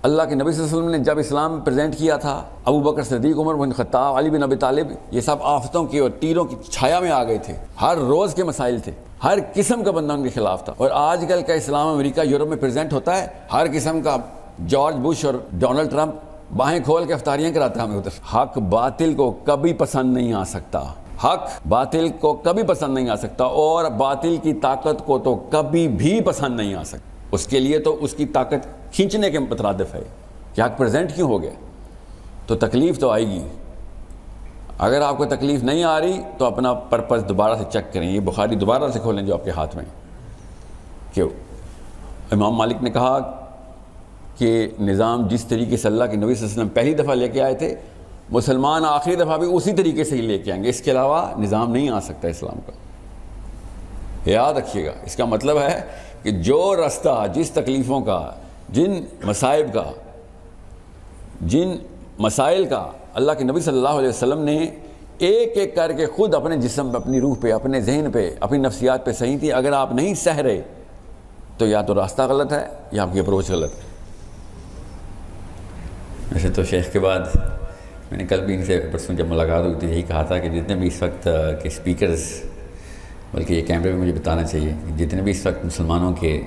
اللہ کے نبی صلی اللہ علیہ وسلم نے جب اسلام پریزنٹ کیا تھا، ابو بکر صدیق، عمر بن خطاب، علی بن ابی طالب، یہ سب آفتوں کی اور تیروں کی چھایا میں آ گئے تھے، ہر روز کے مسائل تھے، ہر قسم کا بندہ ان کے خلاف تھا۔ اور آج کل کا اسلام امریکہ یورپ میں پریزنٹ ہوتا ہے، ہر قسم کا جارج بش اور ڈونلڈ ٹرمپ باہیں کھول کے افطاریاں کراتا ہے ہمیں ادھر۔ حق باطل کو کبھی پسند نہیں آ سکتا، حق باطل کو کبھی پسند نہیں آ سکتا، اور باطل کی طاقت کو تو کبھی بھی پسند نہیں آ سکتا۔ اس کے لیے تو اس کی طاقت کھینچنے کے مترادف ہے کہ حق پریزنٹ کیوں ہو گیا، تو تکلیف تو آئے گی۔ اگر آپ کو تکلیف نہیں آ رہی تو اپنا پرپس دوبارہ سے چیک کریں، یہ بخاری دوبارہ سے کھولیں جو آپ کے ہاتھ میں، کہ امام مالک نے کہا کہ نظام جس طریقے سے اللہ کے نبی صلی اللہ علیہ وسلم پہلی دفعہ لے کے آئے تھے، مسلمان آخری دفعہ بھی اسی طریقے سے ہی لے کے آئیں گے، اس کے علاوہ نظام نہیں آ سکتا اسلام کا۔ یاد رکھیے گا، اس کا مطلب ہے کہ جو رستہ جس تکلیفوں کا، جن مصائب کا، جن مسائل کا اللہ کے نبی صلی اللہ علیہ وسلم نے ایک ایک کر کے خود اپنے جسم پہ، اپنی روح پہ، اپنے ذہن پہ، اپنی نفسیات پہ صحیح تھی، اگر آپ نہیں سہ رہے تو یا تو راستہ غلط ہے یا آپ کی اپروچ غلط ہے۔ ویسے تو شیخ کے بعد میں نے کل بھی ان سے پرسوں جب ملاقات ہوئی تھی یہی کہا تھا کہ جتنے بھی اس وقت کے اسپیکرز، بلکہ یہ کیمرے میں مجھے بتانا چاہیے کہ جتنے بھی اس وقت مسلمانوں کے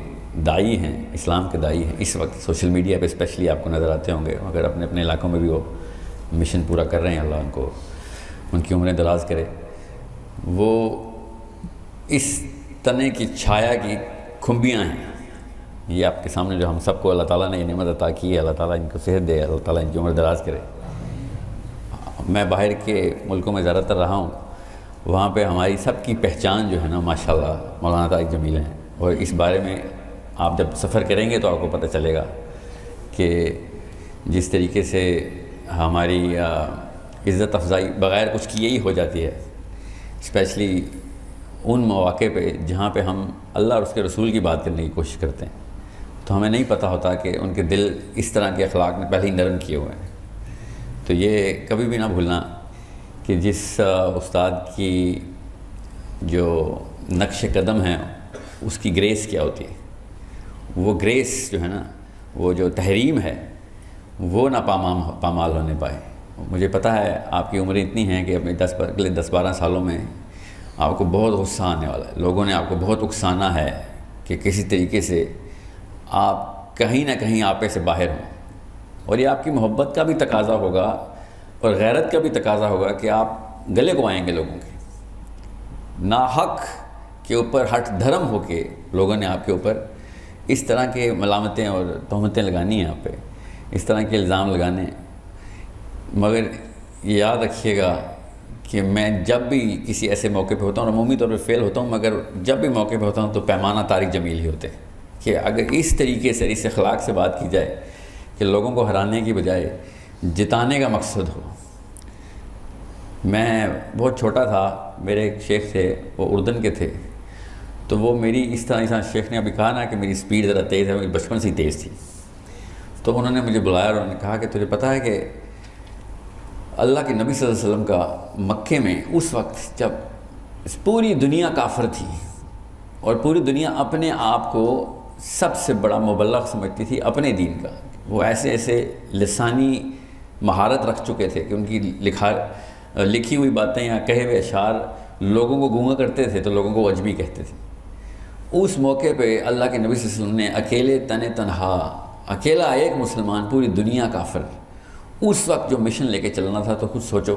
داعی ہیں، اسلام کے داعی ہیں، اس وقت سوشل میڈیا پہ اسپیشلی آپ کو نظر آتے ہوں گے، اگر اپنے اپنے علاقوں میں بھی وہ مشن پورا کر رہے ہیں، اللہ ان کو ان کی عمریں دراز کرے، وہ اس تنے کی چھایا کی کھمبیاں ہیں۔ یہ آپ کے سامنے جو ہم سب کو اللہ تعالیٰ نے یہ نعمت عطا کی ہے، اللہ تعالیٰ ان کو صحت دے، اللہ تعالیٰ ان کی عمر دراز کرے۔ میں باہر کے ملکوں میں زیادہ تر رہا ہوں، وہاں پہ ہماری سب کی پہچان جو ہے نا ماشاءاللہ مولانا طارق جمیل ہیں، اور اس بارے میں آپ جب سفر کریں گے تو آپ کو پتہ چلے گا کہ جس طریقے سے ہماری عزت افزائی بغیر کچھ کیے ہی ہو جاتی ہے، اسپیشلی ان مواقع پہ جہاں پہ ہم اللہ اور اس کے رسول کی بات کرنے کی کوشش کرتے ہیں، تو ہمیں نہیں پتہ ہوتا کہ ان کے دل اس طرح کے اخلاق میں پہلے ہی نرم کیے ہوئے ہیں۔ تو یہ کبھی بھی نہ بھولنا کہ جس استاد کی جو نقش قدم ہے اس کی گریس کیا ہوتی ہے، وہ گریس جو ہے نا، وہ جو تحریم ہے وہ نہ پامال ہونے پائے۔ مجھے پتہ ہے آپ کی عمریں اتنی ہیں کہ اپنے اگلے 10-12 سالوں میں آپ کو بہت غصہ آنے والا ہے، لوگوں نے آپ کو بہت اکسانا ہے کہ کسی طریقے سے آپ کہیں نہ کہیں آپے سے باہر ہوں، اور یہ آپ کی محبت کا بھی تقاضا ہوگا اور غیرت کا بھی تقاضا ہوگا کہ آپ گلے کو آئیں گے لوگوں کے، ناحق کے اوپر ہٹ دھرم ہو کے لوگوں نے آپ کے اوپر اس طرح کے ملامتیں اور تہمتیں لگانی ہیں، آپ پہ اس طرح کے الزام لگانے ہیں۔ مگر یاد رکھیے گا کہ میں جب بھی کسی ایسے موقع پہ ہوتا ہوں، عمومی طور پہ فیل ہوتا ہوں، مگر جب بھی موقع پہ ہوتا ہوں تو پیمانہ طارق جمیل ہی ہوتے ہیں کہ اگر اس طریقے سے، اس اخلاق سے بات کی جائے کہ لوگوں کو ہرانے کی بجائے جتانے کا مقصد ہو۔ میں بہت چھوٹا تھا، میرے ایک شیخ تھے، وہ اردن کے تھے، تو وہ میری اس طرح شیخ نے ابھی کہا نا کہ میری سپیڈ ذرا تیز ہے، میری بچپن سے ہی تیز تھی، تو انہوں نے مجھے بلایا اور انہوں نے کہا کہ تجھے پتہ ہے کہ اللہ کے نبی صلی اللہ علیہ وسلم کا مکے میں اس وقت جب پوری دنیا کافر تھی اور پوری دنیا اپنے آپ کو سب سے بڑا مبلغ سمجھتی تھی اپنے دین کا، وہ ایسے ایسے لسانی مہارت رکھ چکے تھے کہ ان کی لکھی ہوئی باتیں یا کہے ہوئے اشعار لوگوں کو گونگا کرتے تھے تو لوگوں کو عجمی کہتے تھے۔ اس موقع پہ اللہ کے نبی صلی اللہ علیہ وسلم نے اکیلے تنہا، اکیلا ایک مسلمان، پوری دنیا کافر، اس وقت جو مشن لے کے چلنا تھا، تو خود سوچو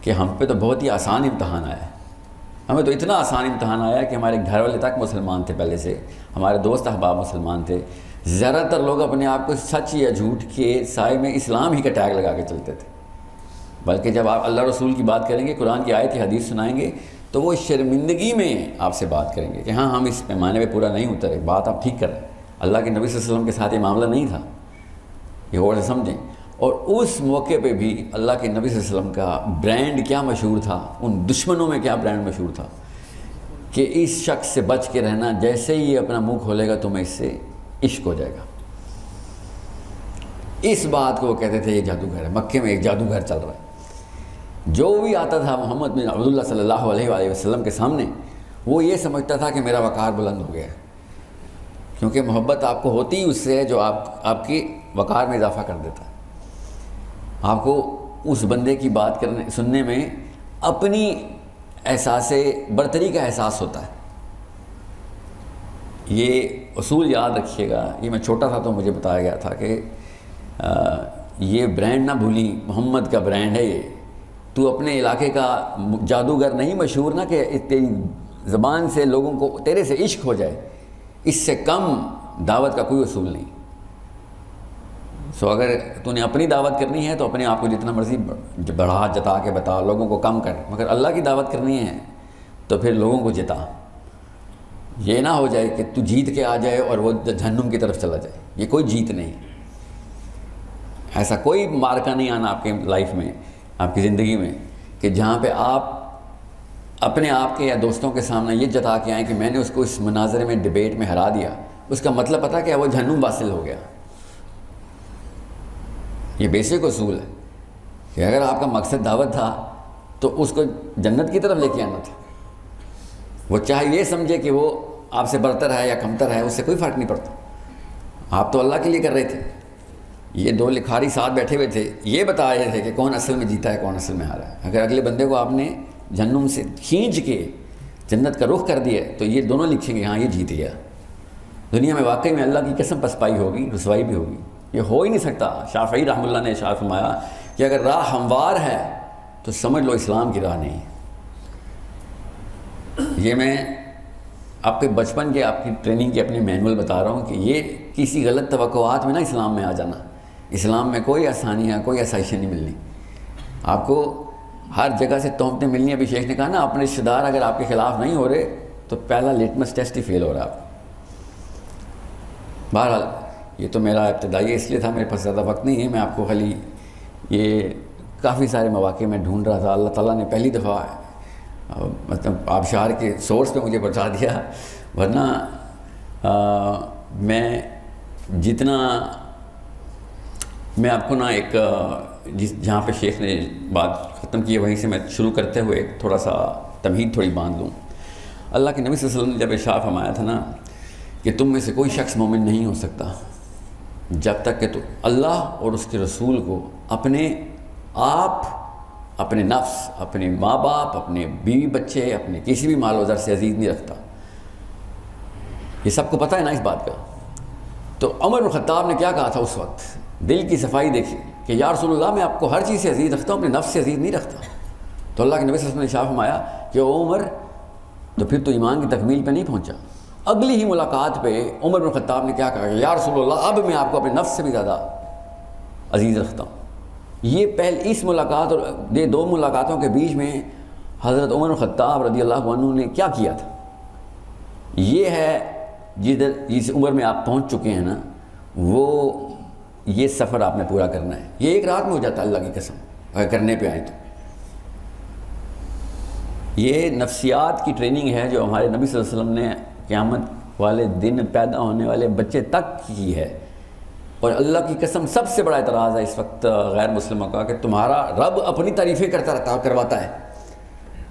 کہ ہم پہ تو بہت ہی آسان امتحان آیا ہے، ہمیں تو اتنا آسان امتحان آیا کہ ہمارے گھر والے تک مسلمان تھے، پہلے سے ہمارے دوست احباب مسلمان تھے، زیادہ تر لوگ اپنے آپ کو سچ یا جھوٹ کے سائے میں اسلام ہی کا ٹیگ لگا کے چلتے تھے، بلکہ جب آپ اللہ رسول کی بات کریں گے، قرآن کی آیت کی حدیث سنائیں گے تو وہ شرمندگی میں آپ سے بات کریں گے کہ ہاں ہم اس پیمانے پہ پورا نہیں اترے، بات آپ ٹھیک کر رہے ہیں، اللہ کے نبی صلی اللہ علیہ وسلم کے ساتھ یہ معاملہ نہیں تھا، یہ غور سے سمجھیں۔ اور اس موقع پہ بھی اللہ کے نبی صلی اللہ علیہ وسلم کا برانڈ کیا مشہور تھا، ان دشمنوں میں کیا برانڈ مشہور تھا کہ اس شخص سے بچ کے رہنا، جیسے ہی یہ اپنا منہ کھولے گا تمہیں اس سے عشق ہو جائے گا۔ اس بات کو وہ کہتے تھے یہ جادوگر ہے، مکے میں ایک جادوگر چل رہا ہے۔ جو بھی آتا تھا محمد بن عبداللہ صلی اللہ علیہ وآلہ وسلم کے سامنے، وہ یہ سمجھتا تھا کہ میرا وقار بلند ہو گیا ہے، کیونکہ محبت آپ کو ہوتی ہی اس سے ہے جو آپ کی وقار میں اضافہ کر دیتا ہے. آپ کو اس بندے کی بات سننے میں اپنی احساس برتری کا احساس ہوتا ہے. یہ اصول یاد رکھیے گا. یہ میں چھوٹا تھا تو مجھے بتایا گیا تھا کہ یہ برانڈ نہ بھولی، محمد کا برانڈ ہے یہ. تو اپنے علاقے کا جادوگر نہیں مشہور نہ کہ تیری زبان سے لوگوں کو تیرے سے عشق ہو جائے. اس سے کم دعوت کا کوئی اصول نہیں. اگر تو نے اپنی دعوت کرنی ہے تو اپنے آپ کو جتنا مرضی بڑھا جتا کے بتا، لوگوں کو کم کر. مگر اللہ کی دعوت کرنی ہے تو پھر لوگوں کو جتا. یہ نہ ہو جائے کہ تو جیت کے آ جائے اور وہ جہنم کی طرف چلا جائے. یہ کوئی جیت نہیں. ایسا کوئی مارکہ نہیں آنا آپ کے لائف میں، آپ کی زندگی میں، کہ جہاں پہ آپ اپنے آپ کے یا دوستوں کے سامنے یہ جتا کے آئیں کہ میں نے اس کو اس مناظرے میں ڈیبیٹ میں ہرا دیا. اس کا مطلب پتہ کیا؟ وہ جہنم واصل ہو گیا. یہ بیسک اصول ہے کہ اگر آپ کا مقصد دعوت تھا تو اس کو جنت کی طرف لے کے آنا تھا. وہ چاہے یہ سمجھے کہ وہ آپ سے برتر ہے یا کمتر ہے، اس سے کوئی فرق نہیں پڑتا. آپ تو اللہ کے لیے کر رہے تھے. یہ دو لکھاری ساتھ بیٹھے ہوئے تھے، یہ بتا رہے تھے کہ کون اصل میں جیتا ہے کون اصل میں ہارا ہے. اگر اگلے بندے کو آپ نے جہنم سے کھینچ کے جنت کا رخ کر دیا تو یہ دونوں لکھیں گے ہاں یہ جیت گیا. دنیا میں واقعی میں اللہ کی قسم پسپائی ہوگی، رسوائی بھی ہوگی. یہ ہو ہی نہیں سکتا. شافعی رحمہ اللہ نے ارشاد فرمایا کہ اگر راہ ہموار ہے تو سمجھ لو اسلام کی راہ نہیں. یہ میں آپ کے بچپن کے آپ کی ٹریننگ کے اپنے مینول بتا رہا ہوں کہ یہ کسی غلط توقعات میں نہ اسلام میں آ جانا. اسلام میں کوئی آسانیاں کوئی آسائشیں نہیں ملنی. آپ کو ہر جگہ سے تہمتیں ملنی. ابھی شیخ نے کہا نا اپنے رشتہ دار اگر آپ کے خلاف نہیں ہو رہے تو پہلا لیٹمس ٹیسٹ ہی فیل ہو رہا ہے آپ. بہرحال یہ تو میرا ابتدائی اس لیے تھا، میرے پاس زیادہ وقت نہیں ہے. میں آپ کو خالی یہ کافی سارے مواقع میں ڈھونڈ رہا تھا. اللہ تعالیٰ نے پہلی دفعہ مطلب آبشار کے سورس پہ مجھے پہنچا دیا. ورنہ میں جتنا میں آپ کو نا ایک جہاں پہ شیخ نے بات ختم کی ہے وہیں سے میں شروع کرتے ہوئے تھوڑا سا تمہید تھوڑی باندھ لوں. اللہ کے نبی صلی اللہ علیہ وسلم نے جب ارشاد فرمایا تھا نا کہ تم میں سے کوئی شخص مومن نہیں ہو سکتا جب تک کہ تو اللہ اور اس کے رسول کو اپنے آپ، اپنے نفس، اپنے ماں باپ، اپنے بیوی بچے، اپنے کسی بھی مال و زر سے عزیز نہیں رکھتا. یہ سب کو پتہ ہے نا اس بات کا. تو عمر بن خطاب نے کیا کہا تھا اس وقت؟ دل کی صفائی دیکھیے کہ یا رسول اللہ میں آپ کو ہر چیز سے عزیز رکھتا ہوں، اپنے نفس سے عزیز نہیں رکھتا. تو اللہ کے نبی صلی اللہ علیہ وسلم نے ارشاد فرمایا کہ او عمر تو پھر تو ایمان کی تکمیل پہ نہیں پہنچا. اگلی ہی ملاقات پہ عمر بن خطاب نے کیا کہا کہ یا رسول اللہ اب میں آپ کو اپنے نفس سے بھی زیادہ عزیز رکھتا ہوں. یہ اس ملاقات اور یہ دو ملاقاتوں کے بیچ میں حضرت عمر بن خطاب رضی اللہ عنہ نے کیا کیا تھا؟ یہ ہے جس عمر میں آپ پہنچ چکے ہیں نا، وہ یہ سفر آپ نے پورا کرنا ہے. یہ ایک رات میں ہو جاتا ہے اللہ کی قسم اگر کرنے پہ آئیں تو. یہ نفسیات کی ٹریننگ ہے جو ہمارے نبی صلی اللہ علیہ وسلم نے قیامت والے دن پیدا ہونے والے بچے تک کی ہے. اور اللہ کی قسم سب سے بڑا اعتراض ہے اس وقت غیر مسلموں کا کہ تمہارا رب اپنی تعریفیں کرواتا ہے،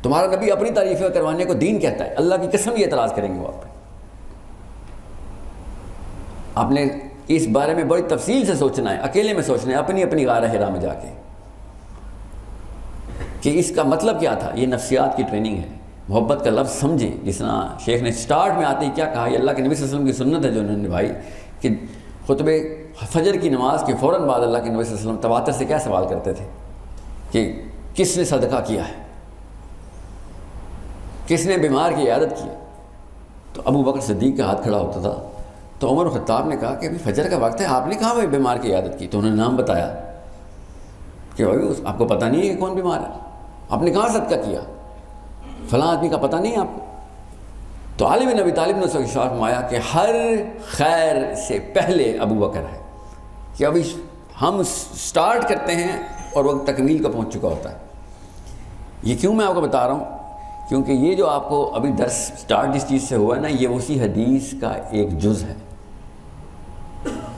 تمہارا نبی اپنی تعریفیں کروانے کو دین کہتا ہے. اللہ کی قسم یہ اعتراض کریں گے وہ آپ نے اس بارے میں بڑی تفصیل سے سوچنا ہے، اکیلے میں سوچنا ہے اپنی اپنی غار حرا میں جا کے کہ اس کا مطلب کیا تھا. یہ نفسیات کی ٹریننگ ہے. محبت کا لفظ سمجھیں. جس طرح شیخ نے سٹارٹ میں آتے ہی کیا کہا، یہ اللہ کے نبی صلی اللہ علیہ وسلم کی سنت ہے جو انہوں نے نبھائی کہ خطبے فجر کی نماز کے فوراً بعد اللہ کے نبی صلی اللہ علیہ وسلم تواتر سے کیا سوال کرتے تھے کہ کس نے صدقہ کیا ہے، کس نے بیمار کی عیادت کی. تو ابو بکر صدیق کا ہاتھ کھڑا ہوتا تھا تو عمر خطاب نے کہا کہ ابھی فجر کا وقت ہے، آپ نے کہاں بیمار کی عیادت کی؟ تو انہوں نے نام بتایا کہ بھائی آپ کو پتہ نہیں ہے کہ کون بیمار ہے، آپ نے کہاں صدقہ کیا؟ فلاں آدمی کا پتہ نہیں ہے آپ کو. تو علی بن ابی طالب نے اس وقت فرمایا کہ ہر خیر سے پہلے ابو بکر ہے، کہ ابھی ہم سٹارٹ کرتے ہیں اور وہ تکمیل کو پہنچ چکا ہوتا ہے. یہ کیوں میں آپ کو بتا رہا ہوں؟ کیونکہ یہ جو آپ کو ابھی درس سٹارٹ جس چیز سے ہوا ہے نا، یہ اسی حدیث کا ایک جز ہے.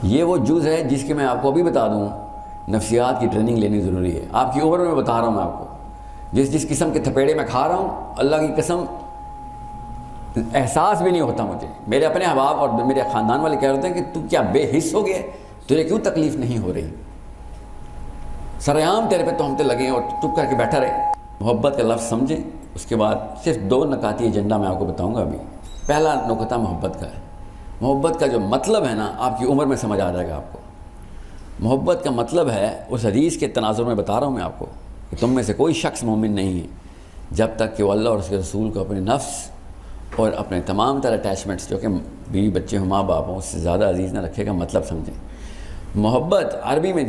یہ وہ جز ہے جس کے میں آپ کو ابھی بتا دوں نفسیات کی ٹریننگ لینی ضروری ہے. آپ کی عمر میں بتا رہا ہوں میں آپ کو جس قسم کے تھپیڑے میں کھا رہا ہوں، اللہ کی قسم احساس بھی نہیں ہوتا مجھے. میرے اپنے احباب اور میرے خاندان والے کہہ رہے ہیں کہ تو کیا بے حس ہو گیا؟ تجھے کیوں تکلیف نہیں ہو رہی؟ سرعام تیرے پہ تہمتیں لگیں اور چپ کر کے بیٹھا رہے۔ محبت کا لفظ سمجھیں۔ اس کے بعد صرف 2 نکاتی ایجنڈا میں آپ کو بتاؤں گا ابھی۔ پہلا نکتہ محبت کا ہے۔ محبت کا جو مطلب ہے نا، آپ کی عمر میں سمجھ آ جائے گا آپ کو۔ محبت کا مطلب ہے، اس حدیث کے تناظر میں بتا رہا ہوں میں آپ کو، کہ تم میں سے کوئی شخص مومن نہیں ہے جب تک کہ وہ اللہ اور اس کے رسول کو اپنے نفس اور اپنے تمام تر اٹیچمنٹس، جو کہ بیوی بچے ہوں، ماں باپ ہوں، اس سے زیادہ عزیز نہ رکھے گا۔ مطلب سمجھیں۔ محبت عربی میں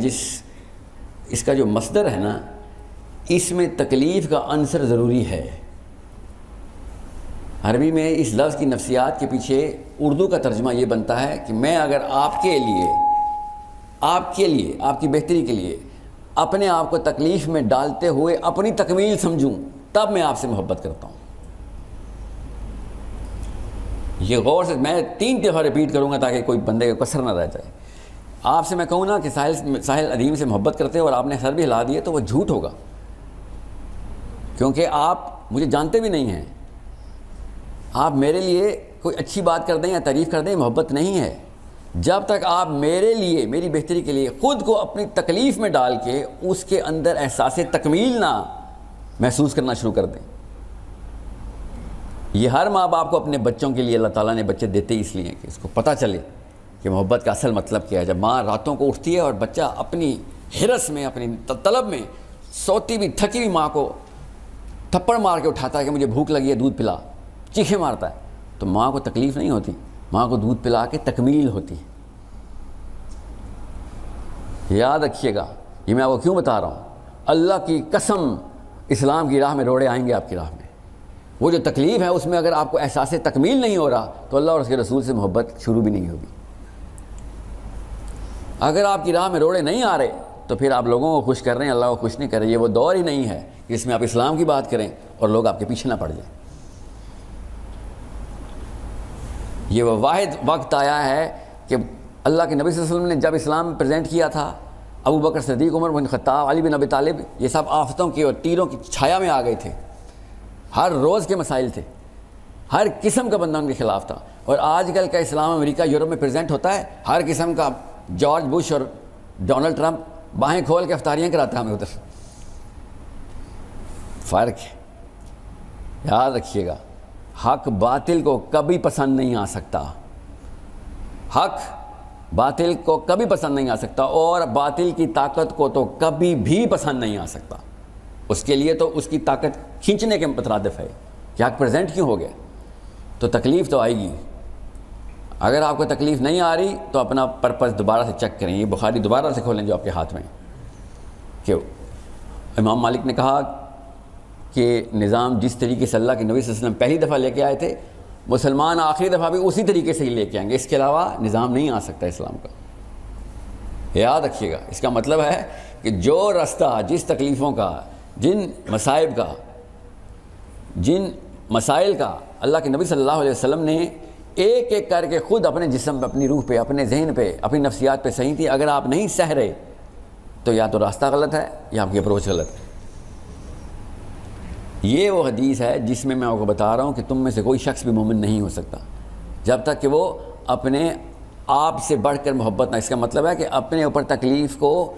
اس کا جو مصدر ہے نا، اس میں تکلیف کا عنصر ضروری ہے۔ عربی میں اس لفظ کی نفسیات کے پیچھے اردو کا ترجمہ یہ بنتا ہے کہ میں اگر آپ کے لیے، آپ کی بہتری کے لیے اپنے آپ کو تکلیف میں ڈالتے ہوئے اپنی تکمیل سمجھوں، تب میں آپ سے محبت کرتا ہوں۔ یہ غور سے میں 3 دفعہ ریپیٹ کروں گا تاکہ کوئی بندے کا کسر نہ رہ جائے۔ آپ سے میں کہوں نا کہ ساحل ادیم سے محبت کرتے ہو اور آپ نے سر بھی ہلا دیے، تو وہ جھوٹ ہوگا، کیونکہ آپ مجھے جانتے بھی نہیں ہیں۔ آپ میرے لیے کوئی اچھی بات کر دیں یا تعریف کر دیں، محبت نہیں ہے۔ جب تک آپ میرے لیے، میری بہتری کے لیے خود کو اپنی تکلیف میں ڈال کے اس کے اندر احساس تکمیل نہ محسوس کرنا شروع کر دیں۔ یہ ہر ماں باپ کو اپنے بچوں کے لیے اللہ تعالیٰ نے بچے دیتے اس لیے کہ اس کو پتہ چلے کہ محبت کا اصل مطلب کیا ہے۔ جب ماں راتوں کو اٹھتی ہے اور بچہ اپنی حرص میں، اپنی طلب میں، سوتی بھی تھکی ہوئی ماں کو تھپڑ مار کے اٹھاتا ہے کہ مجھے بھوک لگی ہے، دودھ پلا، چیخیں مارتا ہے، تو ماں کو تکلیف نہیں ہوتی، ماں کو دودھ پلا کے تکمیل ہوتی ہے۔ یاد رکھیے گا، یہ میں آپ کو کیوں بتا رہا ہوں۔ اللہ کی قسم، اسلام کی راہ میں روڑے آئیں گے آپ کی راہ میں۔ وہ جو تکلیف ہے اس میں اگر آپ کو احساس تکمیل نہیں ہو رہا تو اللہ اور اس کے رسول سے محبت شروع بھی نہیں ہوگی۔ اگر آپ کی راہ میں روڑے نہیں آ رہے تو پھر آپ لوگوں کو خوش کر رہے ہیں، اللہ کو خوش نہیں کر رہے۔ یہ وہ دور ہی نہیں ہے جس میں آپ اسلام کی بات کریں اور لوگ آپ کے پیچھے نہ پڑ جائیں۔ یہ وہ واحد وقت آیا ہے کہ اللہ کے نبی صلی اللہ علیہ وسلم نے جب اسلام پریزنٹ کیا تھا، ابو بکر صدیق، عمر بن خطاب، علی بن ابی طالب، یہ سب آفتوں کی اور تیروں کی چھایا میں آ گئے تھے۔ ہر روز کے مسائل تھے، ہر قسم کا بندہ ان کے خلاف تھا۔ اور آج کل کا اسلام امریکہ یورپ میں پریزنٹ ہوتا ہے، ہر قسم کا جارج بش اور ڈونلڈ ٹرمپ باہیں کھول کے افطاریاں کراتا ہے ہمیں ادھر۔ فرق ہے، یاد رکھیے گا۔ حق باطل کو کبھی پسند نہیں آ سکتا، حق باطل کو کبھی پسند نہیں آ سکتا، اور باطل کی طاقت کو تو کبھی بھی پسند نہیں آ سکتا۔ اس کے لیے تو اس کی طاقت کھینچنے کے مترادف ہے کہ حق پریزنٹ کیوں ہو گیا، تو تکلیف تو آئے گی۔ اگر آپ کو تکلیف نہیں آ رہی تو اپنا پرپس دوبارہ سے چیک کریں۔ یہ بخاری دوبارہ سے کھولیں جو آپ کے ہاتھ میں، کہ امام مالک نے کہا کہ نظام جس طریقے سے اللہ کے نبی صلی اللہ علیہ وسلم پہلی دفعہ لے کے آئے تھے، مسلمان آخری دفعہ بھی اسی طریقے سے ہی لے کے آئیں گے، اس کے علاوہ نظام نہیں آ سکتا اسلام کا۔ یاد رکھیے گا، اس کا مطلب ہے کہ جو راستہ، جس تکلیفوں کا، جن مصائب کا، جن مسائل کا اللہ کے نبی صلی اللہ علیہ وسلم نے ایک ایک کر کے خود اپنے جسم پہ، اپنی روح پہ، اپنے ذہن پہ، اپنی نفسیات پہ صحیح تھی، اگر آپ نہیں سہ رہے تو یا تو راستہ غلط ہے یا آپ کی اپروچ غلط ہے۔ یہ وہ حدیث ہے جس میں آپ کو بتا رہا ہوں کہ تم میں سے کوئی شخص بھی مومن نہیں ہو سکتا جب تک کہ وہ اپنے آپ سے بڑھ کر محبت نہ۔ اس کا مطلب ہے کہ اپنے اوپر تکلیف کو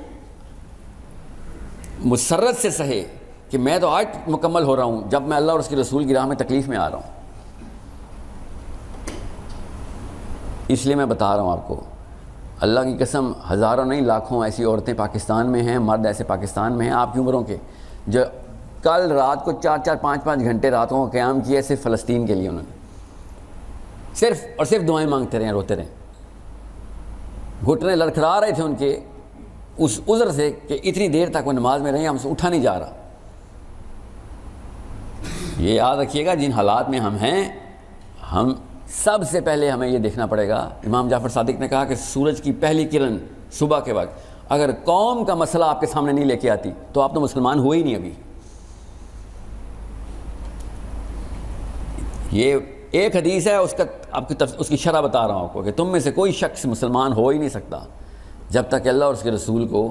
مسرت سے سہے کہ میں تو آج مکمل ہو رہا ہوں جب میں اللہ اور اس کے رسول کی راہ میں تکلیف میں آ رہا ہوں۔ اس لیے میں بتا رہا ہوں آپ کو، اللہ کی قسم، ہزاروں نہیں لاکھوں ایسی عورتیں پاکستان میں ہیں، مرد ایسے پاکستان میں ہیں آپ کی عمروں کے، جو کل رات کو 4-4 5-5 گھنٹے راتوں کو قیام کیا صرف فلسطین کے لیے۔ انہوں نے صرف اور صرف دعائیں مانگتے رہے، روتے رہے، گھٹنے لڑکھڑا رہے تھے ان کے اس عذر سے کہ اتنی دیر تک وہ نماز میں رہے، ہم سے اٹھا نہیں جا رہا۔ یہ یاد رکھیے گا، جن حالات میں ہم ہیں، ہم سب سے پہلے ہمیں یہ دیکھنا پڑے گا۔ امام جعفر صادق نے کہا کہ سورج کی پہلی کرن صبح کے وقت اگر قوم کا مسئلہ آپ کے سامنے نہیں لے کے آتی تو آپ تو مسلمان ہوئے ہی نہیں ابھی۔ یہ ایک حدیث ہے، اس کا آپ کی اس کی شرح بتا رہا ہوں آپ کو کہ تم میں سے کوئی شخص مسلمان ہو ہی نہیں سکتا جب تک کہ اللہ اور اس کے رسول کو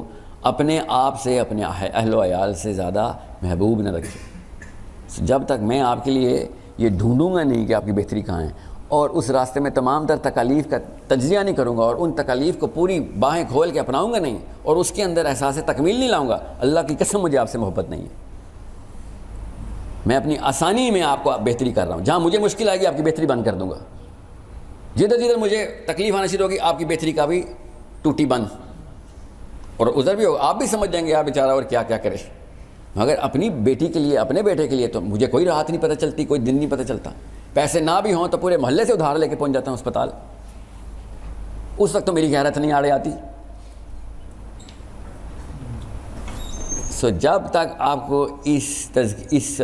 اپنے آپ سے، اپنے اہل و عیال سے زیادہ محبوب نہ رکھے۔ جب تک میں آپ کے لیے یہ ڈھونڈوں گا نہیں کہ آپ کی بہتری کہاں ہے، اور اس راستے میں تمام تر تکالیف کا تجزیہ نہیں کروں گا اور ان تکالیف کو پوری باہیں کھول کے اپناؤں گا نہیں اور اس کے اندر احساس تکمیل نہیں لاؤں گا، اللہ کی قسم مجھے آپ سے محبت نہیں ہے۔ میں اپنی آسانی میں آپ کو بہتری کر رہا ہوں، جہاں مجھے مشکل آئے گی آپ کی بہتری بند کر دوں گا، جدھر جدھر مجھے تکلیف آنا شروع ہوگی آپ کی بہتری کا بھی ٹوٹی بند، اور ادھر بھی ہوگا آپ بھی سمجھ جائیں گے آپ بیچارہ اور کیا کیا کرے۔ مگر اپنی بیٹی کے لیے، اپنے بیٹے کے لیے تو مجھے کوئی راحت نہیں پتہ چلتی، کوئی دن نہیں پتہ چلتا، پیسے نہ بھی ہوں تو پورے محلے سے ادھار لے کے پہنچ جاتا ہوں اسپتال، اس وقت تو میری غیرت نہیں آڑے آتی۔ جب تک آپ کو اس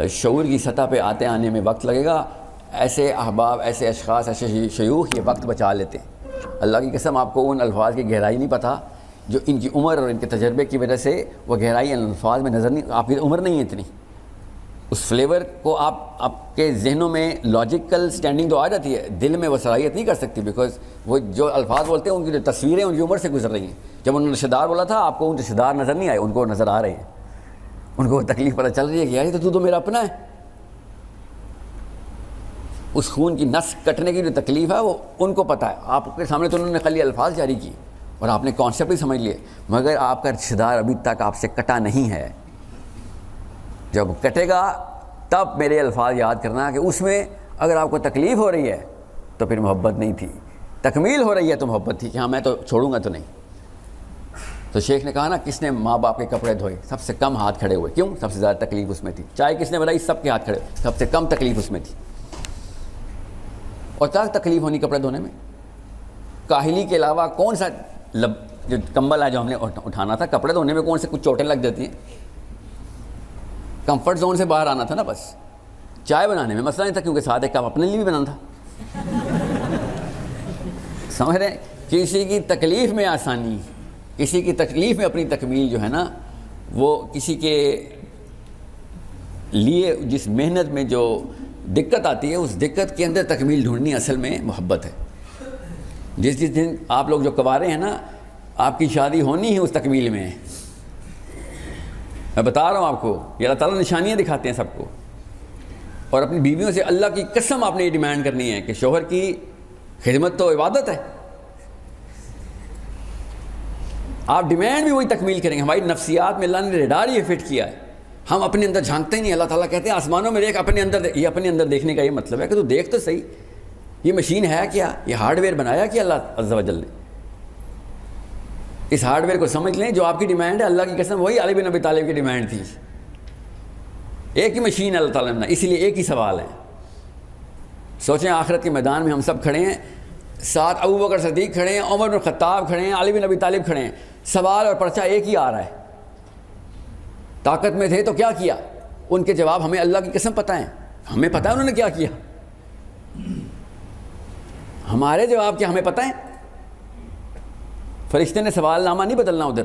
شعور کی سطح پہ آنے میں وقت لگے گا، ایسے احباب، ایسے اشخاص، ایسے شیوخ یہ وقت بچا لیتے ہیں۔ اللہ کی قسم آپ کو ان الفاظ کی گہرائی نہیں پتہ جو ان کی عمر اور ان کے تجربے کی وجہ سے وہ گہرائی ان الفاظ میں نظر نہیں، آپ کی عمر نہیں ہے اتنی، اس فلیور کو آپ کے ذہنوں میں لاجیکل سٹینڈنگ تو آ جاتی ہے، دل میں وہ صلاحیت نہیں کر سکتی، بیکاز وہ جو الفاظ بولتے ہیں ان کی جو تصویریں ان کی عمر سے گزر رہی ہیں۔ جب انہوں نے رشتہ دار بولا تھا آپ کو ان رشتہ دار نظر نہیں آئے، ان کو نظر آ رہے ہیں، ان کو تکلیف پتہ چل رہی ہے کہ یار یہ تو میرا اپنا ہے۔ اس خون کی نس کٹنے کی جو تکلیف ہے وہ ان کو پتہ ہے، آپ کے سامنے تو انہوں نے خالی الفاظ جاری کی اور آپ نے کانسیپٹ ہی سمجھ لیے، مگر آپ کا رشتہ دار ابھی تک آپ سے کٹا نہیں ہے۔ جب کٹے گا تب میرے الفاظ یاد کرنا کہ اس میں اگر آپ کو تکلیف ہو رہی ہے تو پھر محبت نہیں تھی، تکمیل ہو رہی ہے تو محبت تھی کہ ہاں میں تو چھوڑوں گا تو نہیں۔ تو شیخ نے کہا نا کس نے ماں باپ کے کپڑے دھوئے؟ سب سے کم ہاتھ کھڑے ہوئے، کیوں؟ سب سے زیادہ تکلیف اس میں تھی۔ چائے کس نے بنائی؟ سب کے ہاتھ کھڑے ہوئے، سب سے کم تکلیف اس میں تھی۔ اور کیا تکلیف ہونی کپڑے دھونے میں؟ کاہلی کے علاوہ کون سا جو کمبل ہے جو ہم نے اٹھانا تھا، کپڑے دھونے میں کون سے کچھ چوٹیں لگ جاتی ہیں؟ کمفرٹ زون سے باہر آنا تھا نا بس۔ چائے بنانے میں مسئلہ نہیں تھا کیونکہ ساتھ ایک کپ اپنے لیے بھی بنانا تھا۔ سمجھ رہے ہیں؟ کسی کی تکلیف میں آسانی، کسی کی تکلیف میں اپنی تکمیل جو ہے نا، وہ کسی کے لیے جس محنت میں جو دقت آتی ہے اس دقت کے اندر تکمیل ڈھونڈنی اصل میں محبت ہے۔ جس دن آپ لوگ جو کوارے ہیں نا، آپ کی شادی ہونی ہے اس تکمیل میں۔ میں بتا رہا ہوں آپ کو، یہ اللہ تعالیٰ نشانیاں دکھاتے ہیں سب کو، اور اپنی بیویوں سے اللہ کی قسم آپ نے یہ ڈیمانڈ کرنی ہے کہ شوہر کی خدمت تو عبادت ہے، آپ ڈیمانڈ بھی وہی تکمیل کریں گے۔ ہماری نفسیات میں اللہ نے ریڈار یہ فٹ کیا ہے، ہم اپنے اندر جھانکتے ہی نہیں۔ اللہ تعالیٰ کہتے ہیں آسمانوں میں دیکھ، اپنے اندر یہ اپنے اندر دیکھنے کا یہ مطلب ہے کہ تو دیکھ تو صحیح، یہ مشین ہے کیا، یہ ہارڈ ویئر بنایا کیا اللہ عز و جل نے؟ اس ہارڈ ویئر کو سمجھ لیں، جو آپ کی ڈیمانڈ ہے اللہ کی قسم وہی علی بن ابی طالب کی ڈیمانڈ تھی۔ ایک ہی مشین ہے اللہ تعالیٰ نے، اسی لیے ایک ہی سوال ہے۔ سوچیں آخرت کے میدان میں ہم سب کھڑے ہیں، ساتھ ابو بکر صدیق کھڑے ہیں، عمر بن خطاب کھڑے ہیں، علی بن ابی طالب کھڑے ہیں، سوال اور پرچہ ایک ہی آ رہا ہے۔ طاقت میں تھے تو کیا کیا؟ ان کے جواب ہمیں اللہ کی قسم پتہ ہے، ہمیں پتہ ہے انہوں نے کیا کیا، ہمارے جواب کیا ہمیں پتہ ہے۔ فرشتے نے سوال نامہ نہیں بدلنا ادھر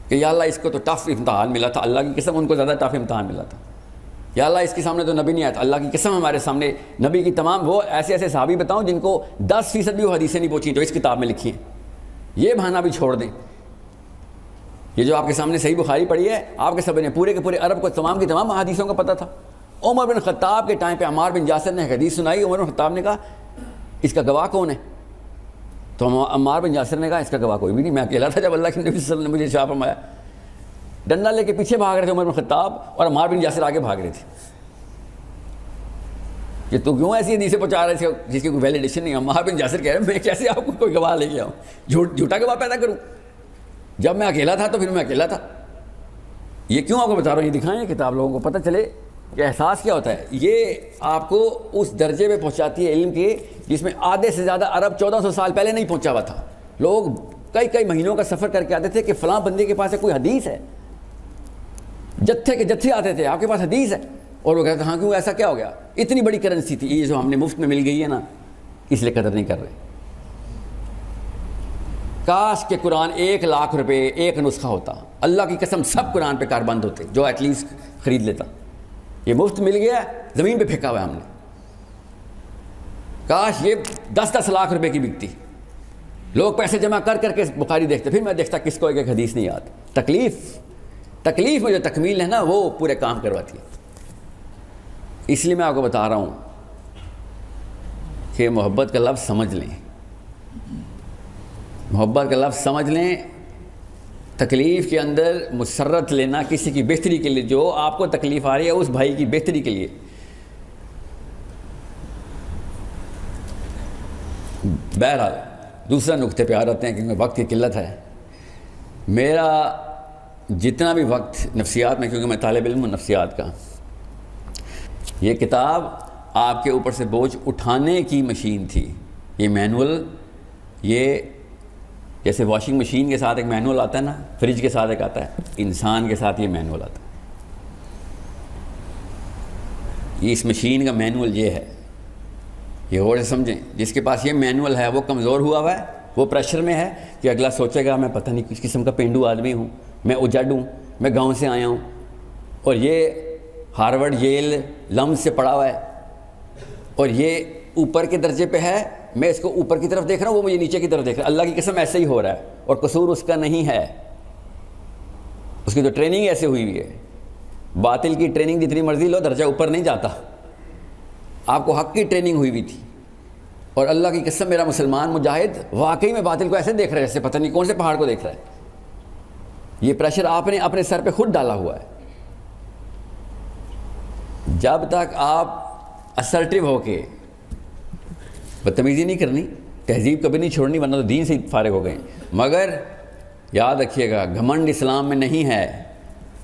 کہ یا اللہ اس کو تو ٹف امتحان ملا تھا، اللہ کی قسم ان کو زیادہ ٹف امتحان ملا تھا۔ یا اللہ اس کے سامنے تو نبی نہیں آیا تھا، اللہ کی قسم ہمارے سامنے نبی کی تمام وہ ایسے ایسے صحابی بتاؤں جن کو 10% بھی وہ حدیثیں نہیں پہنچیں جو اس کتاب میں لکھی ہیں، یہ بہانہ بھی چھوڑ دیں۔ یہ جو آپ کے سامنے صحیح بخاری پڑھی ہے، آپ کے سب نے پورے کے پورے عرب کو تمام کی تمام حدیثوں کا پتہ تھا۔ عمر بن خطاب کے ٹائم پہ عمار بن یاسر نے حدیث سنائی، عمر بن خطاب نے کہا اس کا گواہ کون ہے؟ تو عمار بن یاسر نے کہا اس کا گواہ کوئی بھی نہیں، میں اکیلا تھا جب اللہ کے نبی صلی اللہ علیہ وسلم نے مجھے ارشاد فرمایا۔ ڈنڈا لے کے پیچھے بھاگ رہے تھے عمر بن خطاب اور عمار بن یاسر آگے بھاگ رہے تھے کہ تو کیوں ایسی حدیثیں پہنچا رہے تھے جس کی کوئی ویلیڈیشن نہیں۔ عمار بن یاسر کہہ رہے میں کیسے آپ کو کوئی گواہ لے کے آؤں، جھوٹا گواہ پیدا کروں؟ جب میں اکیلا تھا تو پھر میں اکیلا تھا۔ یہ کیوں آپ کو بتا رہا ہوں، یہ دکھائیں کتاب لوگوں کو پتہ چلے کہ احساس کیا ہوتا ہے۔ یہ آپ کو اس درجے پہ پہنچاتی ہے علم کے جس میں آدھے سے زیادہ عرب 1400 سال پہلے نہیں پہنچا ہوا تھا۔ لوگ کئی مہینوں کا سفر کر کے آتے تھے کہ فلاں بندے کے پاس کوئی حدیث ہے، جتھے کے جتھے آتے تھے آپ کے پاس حدیث ہے، اور وہ کہتے ہاں کیوں ایسا کیا ہو گیا؟ اتنی بڑی کرنسی تھی یہ جو ہم نے مفت میں مل گئی ہے نا، اس لیے قدر نہیں کر رہے۔ کاش کہ قرآن 1 لاکھ روپے ایک نسخہ ہوتا، اللہ کی قسم سب قرآن پہ کاربند ہوتے جو ایٹ لیسٹ خرید لیتا۔ یہ مفت مل گیا ہے، زمین پہ پھینکا ہوا ہے ہم نے، کاش یہ 10 لاکھ روپے کی بکتی۔ لوگ پیسے جمع کر کے بخاری دیکھتے، پھر میں دیکھتا کس کو ایک حدیث نہیں یاد۔ تکلیف میں جو تکمیل ہے نا وہ پورے کام کرواتی ہے۔ اس لیے میں آپ کو بتا رہا ہوں کہ محبت کا لفظ سمجھ لیں، محبت کا لفظ سمجھ لیں، تکلیف کے اندر مسرت لینا کسی کی بہتری کے لیے، جو آپ کو تکلیف آ رہی ہے اس بھائی کی بہتری کے لیے۔ بہرحال دوسرا نقطے پہ آ رہتے ہیں کیونکہ وقت کی قلت ہے۔ میرا جتنا بھی وقت نفسیات میں، کیونکہ میں طالب علم ہوں نفسیات کا، یہ کتاب آپ کے اوپر سے بوجھ اٹھانے کی مشین تھی۔ یہ مینول، یہ جیسے واشنگ مشین کے ساتھ ایک مینول آتا ہے نا، فریج کے ساتھ ایک آتا ہے، انسان کے ساتھ یہ مینول آتا ہے۔ یہ اس مشین کا مینول یہ ہے، یہ غور سے سمجھیں۔ جس کے پاس یہ مینول ہے وہ کمزور ہوا ہوا ہے، وہ پریشر میں ہے کہ اگلا سوچے گا میں پتہ نہیں کس قسم کا پینڈو آدمی ہوں، میں اجڑ ہوں، میں گاؤں سے آیا ہوں، اور یہ ہارورڈ ییل لمز سے پڑھا ہوا ہے، اور یہ اوپر کے درجے پہ ہے، میں اس کو اوپر کی طرف دیکھ رہا ہوں، وہ مجھے نیچے کی طرف دیکھ رہا ہے۔ اللہ کی قسم ایسے ہی ہو رہا ہے، اور قصور اس کا نہیں ہے، اس کی تو ٹریننگ ایسے ہوئی ہوئی ہے۔ باطل کی ٹریننگ جتنی مرضی لو، درجہ اوپر نہیں جاتا۔ آپ کو حق کی ٹریننگ ہوئی ہوئی تھی، اور اللہ کی قسم میرا مسلمان مجاہد واقعی میں باطل کو ایسے دیکھ رہا ہے جیسے پتہ نہیں کون سے پہاڑ کو دیکھ رہا ہے۔ یہ پریشر آپ نے اپنے سر پہ خود ڈالا ہوا ہے۔ جب تک آپ اسرٹیو ہو کے، بدتمیزی نہیں کرنی، تہذیب کبھی نہیں چھوڑنی ورنہ تو دین سے فارغ ہو گئے، مگر یاد رکھیے گا گھمنڈ اسلام میں نہیں ہے،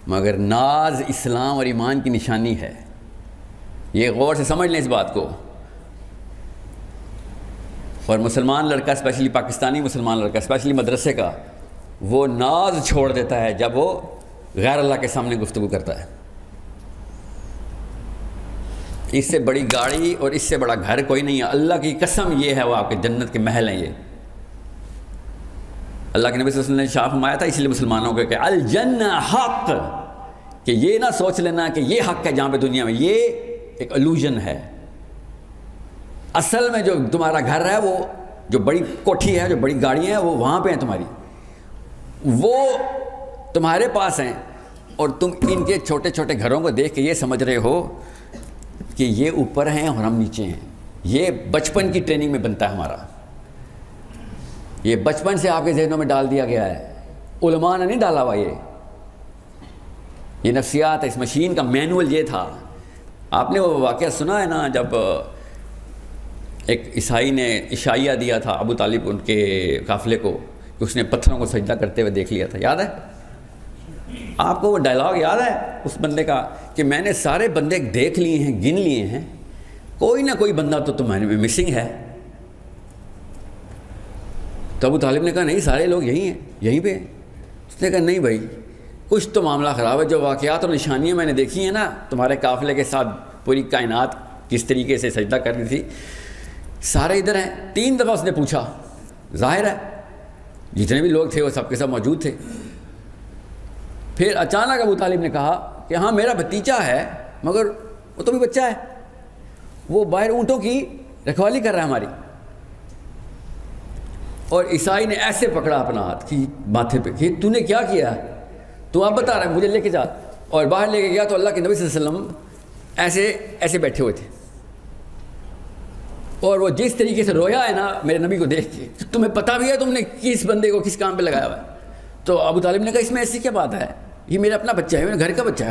مگر ناز اسلام اور ایمان کی نشانی ہے۔ یہ غور سے سمجھ لیں اس بات کو۔ اور مسلمان لڑکا، اسپیشلی پاکستانی مسلمان لڑکا، اسپیشلی مدرسے کا، وہ ناز چھوڑ دیتا ہے جب وہ غیر اللہ کے سامنے گفتگو کرتا ہے۔ اس سے بڑی گاڑی اور اس سے بڑا گھر کوئی نہیں ہے، اللہ کی قسم یہ ہے، وہ آپ کے جنت کے محل ہیں۔ یہ اللہ کے نبی صلی اللہ علیہ وسلم نے شاہ فرمایا تھا، اس لیے مسلمانوں کو کہ الجنہ حق، کہ یہ نہ سوچ لینا کہ یہ حق ہے جہاں پہ دنیا میں، یہ ایک الوژن ہے۔ اصل میں جو تمہارا گھر ہے، وہ جو بڑی کوٹھی ہے، جو بڑی گاڑیاں ہیں، وہ وہاں پہ ہیں تمہاری، وہ تمہارے پاس ہیں، اور تم ان کے چھوٹے چھوٹے گھروں کو دیکھ کے یہ سمجھ رہے ہو کہ یہ اوپر ہیں اور ہم نیچے ہیں۔ یہ بچپن کی ٹریننگ میں بنتا ہے ہمارا، یہ بچپن سے آپ کے ذہنوں میں ڈال دیا گیا ہے، علماء نے نہیں ڈالا ہوا۔ یہ نفسیات ہے، اس مشین کا مینول یہ تھا۔ آپ نے وہ واقعہ سنا ہے نا، جب ایک عیسائی نے عشائیہ دیا تھا ابو طالب ان کے قافلے کو، کہ اس نے پتھروں کو سجدہ کرتے ہوئے دیکھ لیا تھا، یاد ہے آپ کو؟ وہ ڈائلاگ یاد ہے اس بندے کا کہ میں نے سارے بندے دیکھ لیے ہیں، گن لیے ہیں، کوئی نہ کوئی بندہ تو تمہارے میں مسنگ ہے۔ تو ابو طالب نے کہا نہیں، سارے لوگ یہی ہیں، یہیں پہ۔ اس نے کہا نہیں بھائی، کچھ تو معاملہ خراب ہے۔ جو واقعات اور نشانیاں میں نے دیکھی ہیں نا تمہارے قافلے کے ساتھ، پوری کائنات کس طریقے سے سجدہ کر رہی تھی، سارے ادھر ہیں۔ 3 دفعہ اس نے پوچھا، ظاہر ہے جتنے بھی لوگ تھے وہ سب کے سب موجود تھے۔ پھر اچانک ابو طالب نے کہا کہ ہاں میرا بھتیجا ہے، مگر وہ تو بھی بچہ ہے، وہ باہر اونٹوں کی رکھوالی کر رہا ہے ہماری۔ اور عیسائی نے ایسے پکڑا اپنا ہاتھ کی ماتھے پہ کہ تو نے کیا کیا، تو آپ بتا رہا ہے، مجھے لے کے جا۔ اور باہر لے کے گیا تو اللہ کے نبی صلی اللہ علیہ وسلم ایسے بیٹھے ہوئے تھے، اور وہ جس طریقے سے رویا ہے نا میرے نبی کو دیکھ کے، تمہیں پتہ بھی ہے تم نے کس بندے کو کس کام پہ لگایا ہوا ہے؟ تو ابو طالب نے کہا اس میں ایسی کیا بات ہے، یہ میرا اپنا بچہ ہے، میرے گھر کا بچہ ہے،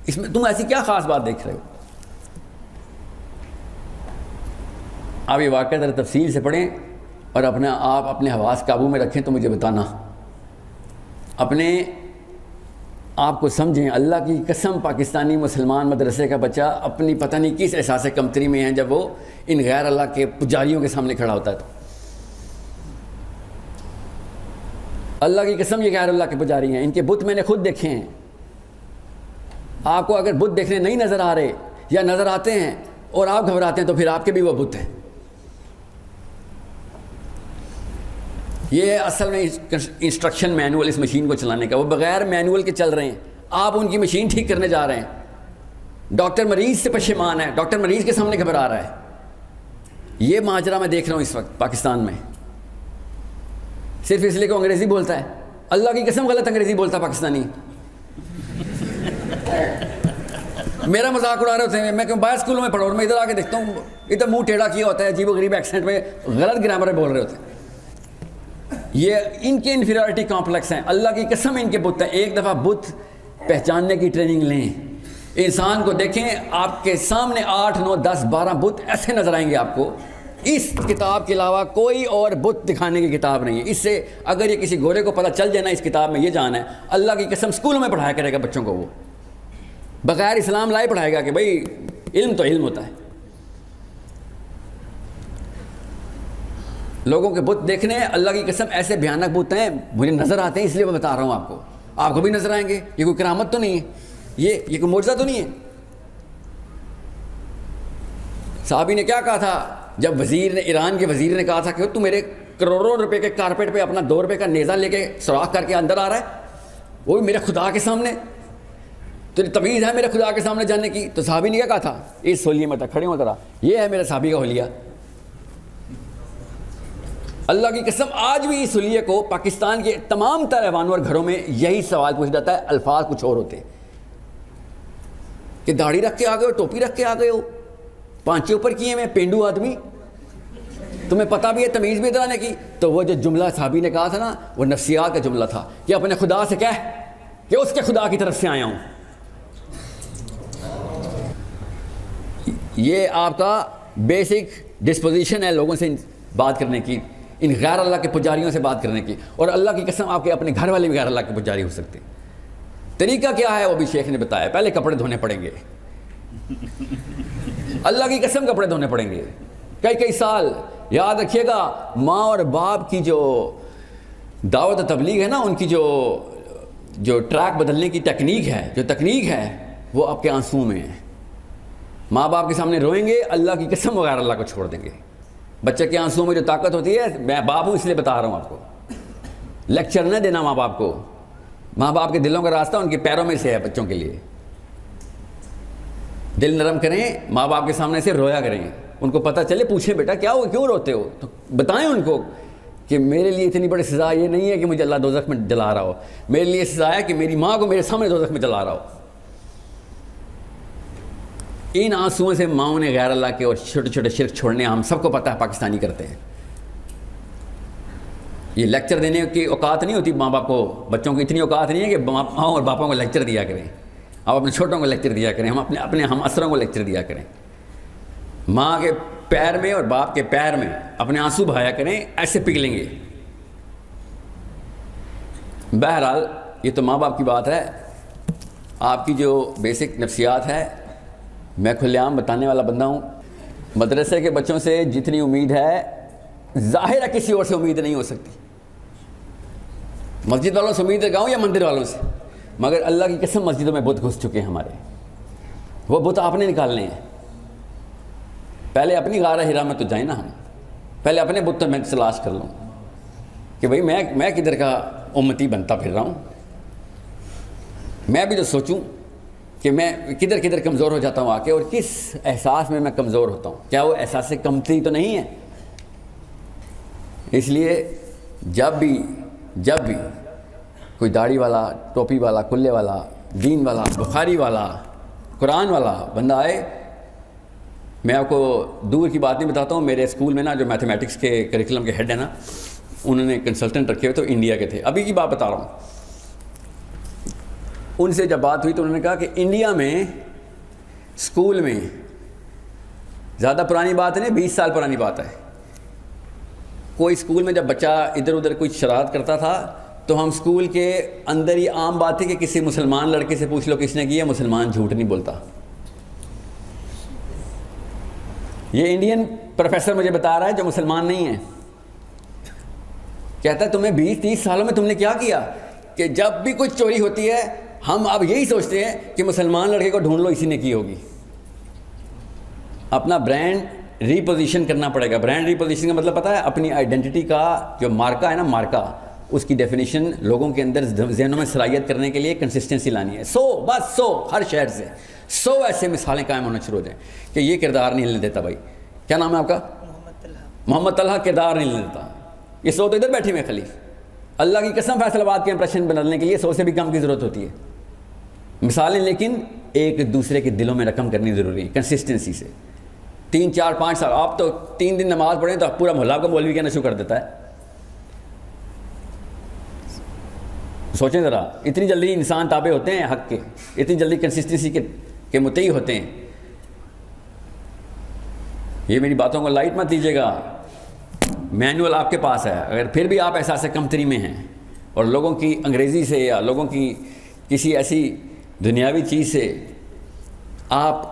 اس میں تم ایسی کیا خاص بات دیکھ رہے ہو؟ آپ یہ واقعہ ذرا تفصیل سے پڑھیں اور اپنے حواس قابو میں رکھیں تو مجھے بتانا، اپنے آپ کو سمجھیں۔ اللہ کی قسم پاکستانی مسلمان مدرسے کا بچہ اپنی پتہ نہیں کس احساس کمتری میں ہے جب وہ ان غیر اللہ کے پجاریوں کے سامنے کھڑا ہوتا ہے۔ تو اللہ کی قسم یہ غیر اللہ کے پجاری ہیں، ان کے بت میں نے خود دیکھے ہیں۔ آپ کو اگر بت دیکھنے نہیں نظر آ رہے یا نظر آتے ہیں اور آپ گھبراتے ہیں تو پھر آپ کے بھی وہ بت ہیں۔ یہ اصل میں انسٹرکشن مینول اس مشین کو چلانے کا، وہ بغیر مینول کے چل رہے ہیں، آپ ان کی مشین ٹھیک کرنے جا رہے ہیں۔ ڈاکٹر مریض سے پشیمان ہے، ڈاکٹر مریض کے سامنے گھبرا رہا ہے۔ یہ ماجرا میں دیکھ رہا ہوں اس وقت پاکستان میں، صرف اس لیے کہ انگریزی بولتا ہے۔ اللہ کی قسم غلط انگریزی بولتا پاکستانی، میرا مذاق اڑا رہے ہوتے ہیں. میں کیوں باہر اسکولوں میں پڑھا اور میں ادھر آ کے دیکھتا ہوں ادھر منہ ٹیڑھا کیا ہوتا ہے, عجیب و غریب ایکسینٹ میں غلط گرامر میں بول رہے ہوتے ہیں. یہ ان کے انفیریورٹی کمپلیکس ہیں. اللہ کی قسم ان کے بت ہیں. ایک دفعہ بت پہچاننے کی ٹریننگ لیں. انسان کو دیکھیں, آپ کے سامنے 8 9 10 12 بت ایسے نظر آئیں گے آپ کو. اس کتاب کے علاوہ کوئی اور بت دکھانے کی کتاب نہیں ہے. اس سے اگر یہ کسی گورے کو پتہ چل جائے نا اس کتاب میں یہ جان ہے, اللہ کی قسم اسکولوں میں پڑھایا کرے گا بچوں کو. وہ بغیر اسلام لائے پڑھائے گا کہ بھائی علم تو علم ہوتا ہے. لوگوں کے بت دیکھنے اللہ کی قسم ایسے بھیانک بت ہیں, مجھے نظر آتے ہیں اس لیے میں بتا رہا ہوں آپ کو. آپ کو بھی نظر آئیں گے. یہ کوئی کرامت تو نہیں ہے, یہ کوئی معجزہ تو نہیں ہے. صحابی نے کیا کہا تھا جب وزیر نے, ایران کے وزیر نے کہا تھا کہ تو میرے کروڑوں روپے کے کارپیٹ پہ اپنا 2 روپے کا نیزہ لے کے سوراخ کر کے اندر آ رہا ہے, وہ بھی میرے خدا کے سامنے, تیری تمیز ہے میرے خدا کے سامنے جانے کی. تو صحابی نے کیا کہا تھا, اس حلیے میں تک کھڑے ہو ذرا, یہ ہے میرے صحابی کا حلیہ. اللہ کی قسم آج بھی اس حلیے کو پاکستان کے تمام تر ایوانور گھروں میں یہی سوال پوچھ جاتا ہے, الفاظ کچھ اور ہوتے کہ داڑھی رکھ کے آ گئے ہو, ٹوپی رکھ کے آ گئے ہو, پانچے اوپر کیے میں پینڈو آدمی, تمہیں پتہ بھی ہے تمیز بھی ادھر آنے کی. تو وہ جو جملہ صحابی نے کہا تھا نا وہ نفسیات کا جملہ تھا کہ اپنے خدا سے کہہ کہ اس کے خدا کی طرف سے آیا ہوں. یہ آپ کا بیسک ڈسپوزیشن ہے لوگوں سے بات کرنے کی, ان غیر اللہ کے پجاریوں سے بات کرنے کی. اور اللہ کی قسم آپ کے اپنے گھر والے بھی غیر اللہ کے پجاری ہو سکتے ہیں. طریقہ کیا ہے وہ بھی شیخ نے بتایا. پہلے کپڑے دھونے پڑیں گے, اللہ کی قسم کپڑے دھونے پڑیں گے کئی سال. یاد رکھیے گا ماں اور باپ کی جو دعوت و تبلیغ ہے نا, ان کی جو ٹریک بدلنے کی ٹیکنیک ہے, جو تکنیک ہے وہ آپ کے آنسو میں ہے. ماں باپ کے سامنے روئیں گے, اللہ کی قسم وغیرہ اللہ کو چھوڑ دیں گے. بچے کے آنسوؤں میں جو طاقت ہوتی ہے, میں باپ ہوں اس لیے بتا رہا ہوں آپ کو, لیکچر نہ دینا ماں باپ کو. ماں باپ کے دلوں کا راستہ ان کے پیروں میں سے ہے. بچوں کے لیے دل نرم کریں, ماں باپ کے سامنے سے رویا کریں, ان کو پتہ چلے, پوچھیں بیٹا کیا ہو, کیوں روتے ہو, تو بتائیں ان کو کہ میرے لیے اتنی بڑی سزا یہ نہیں ہے کہ مجھے اللہ دوزخ میں جلا رہا ہو, میرے لیے سزا ہے کہ میری ماں کو میرے سامنے دوزخ میں جلا رہا ہو. ان آنسوؤں سے ماؤں نے غیر اللہ کے اور چھوٹے چھوٹے شرک چھوڑنے ہم سب کو پتہ ہے پاکستانی کرتے ہیں. یہ لیکچر دینے کی اوقات نہیں ہوتی ماں باپ کو, بچوں کی اتنی اوقات نہیں ہے کہ ماؤں اور باپوں کو لیکچر دیا کریں. آپ اپنے چھوٹوں کو لیکچر دیا کریں, ہم اپنے ہم اثروں کو لیکچر دیا کریں. ماں کے پیر میں اور باپ کے پیر میں اپنے آنسو بہایا کریں, ایسے پگھلیں گے. بہرحال یہ تو ماں باپ کی بات ہے. آپ کی جو بیسک نفسیات ہے میں کھلے عام بتانے والا بندہ ہوں. مدرسے کے بچوں سے جتنی امید ہے ظاہر ہے کسی اور سے امید نہیں ہو سکتی. مسجد والوں سے امید لگاؤں یا مندر والوں سے, مگر اللہ کی قسم مسجدوں میں بت گھس چکے ہیں ہمارے. وہ بت آپ نے نکالنے ہیں. پہلے اپنی غارہ ہرا میں تو جائیں نا, ہم پہلے اپنے بت میں تلاش کر لوں کہ بھئی میں کدھر کا امتی بنتا پھر رہا ہوں. میں بھی تو سوچوں کہ میں کدھر کدھر کمزور ہو جاتا ہوں آ کے, اور کس احساس میں کمزور ہوتا ہوں. کیا وہ احساس کمتری تو نہیں ہے؟ اس لیے جب بھی کوئی داڑھی والا, ٹوپی والا, کلے والا, دین والا, بخاری والا, قرآن والا بندہ آئے, میں آپ کو دور کی بات نہیں بتاتا ہوں. میرے اسکول میں نا جو میتھمیٹکس کے کریکولم کے ہیڈ ہیں نا, انہوں نے کنسلٹنٹ رکھے ہوئے تو انڈیا کے تھے. ابھی کی بات بتا رہا ہوں. ان سے جب بات ہوئی تو انہوں نے کہا کہ انڈیا میں اسکول میں, زیادہ پرانی بات نہیں, 20 سال پرانی بات ہے, کوئی اسکول میں جب بچہ ادھر ادھر کوئی شرارت کرتا تھا تو ہم اسکول کے اندر ہی عام بات تھی کہ کسی مسلمان لڑکے سے پوچھ لو کس نے کیا, مسلمان جھوٹ نہیں بولتا. یہ انڈین پروفیسر مجھے بتا رہا ہے جو مسلمان نہیں ہے. کہتا ہے تمہیں 20-30 سالوں میں تم نے کیا کیا کہ جب بھی کوئی چوری ہوتی ہے ہم اب یہی سوچتے ہیں کہ مسلمان لڑکے کو ڈھونڈ لو اسی نے کی ہوگی. اپنا برانڈ ریپوزیشن کرنا پڑے گا. برانڈ ریپوزیشن کا مطلب پتہ ہے, اپنی آئیڈینٹی کا جو مارکا ہے نا, مارکا, اس کی ڈیفینیشن لوگوں کے اندر ذہنوں میں صلاحیت کرنے کے لیے کنسسٹنسی لانی ہے. 100 ہر شہر سے 100 ایسے مثالیں قائم ہونا شروع ہو جائیں کہ یہ کردار نہیں ہلنے دیتا. بھائی کیا نام ہے آپ کا؟ محمد طلحہ. کردار نہیں ہلنے دیتا. یہ 100 تو ادھر بیٹھے ہوئے خلیف. اللہ کی قسم فیصل آباد کے امپریشن بدلنے کے لیے 100 سے بھی کم کی ضرورت ہوتی ہے. مثالیں لیکن ایک دوسرے کے دلوں میں رقم کرنی ضروری ہے کنسسٹنسی سے. 3 4 5 سال آپ تو 3 دن نماز پڑھیں تو پورا محلہ کو مولوی کہنا شروع کر دیتا ہے. سوچیں ذرا, اتنی جلدی انسان تابع ہوتے ہیں حق کے, اتنی جلدی کنسسٹنسی کے متعی ہوتے ہیں. یہ میری باتوں کو لائٹ مت لیجیے گا, مینول آپ کے پاس ہے. اگر پھر بھی آپ احساس کمتری میں ہیں اور لوگوں کی انگریزی سے یا لوگوں کی کسی ایسی دنیاوی چیز سے آپ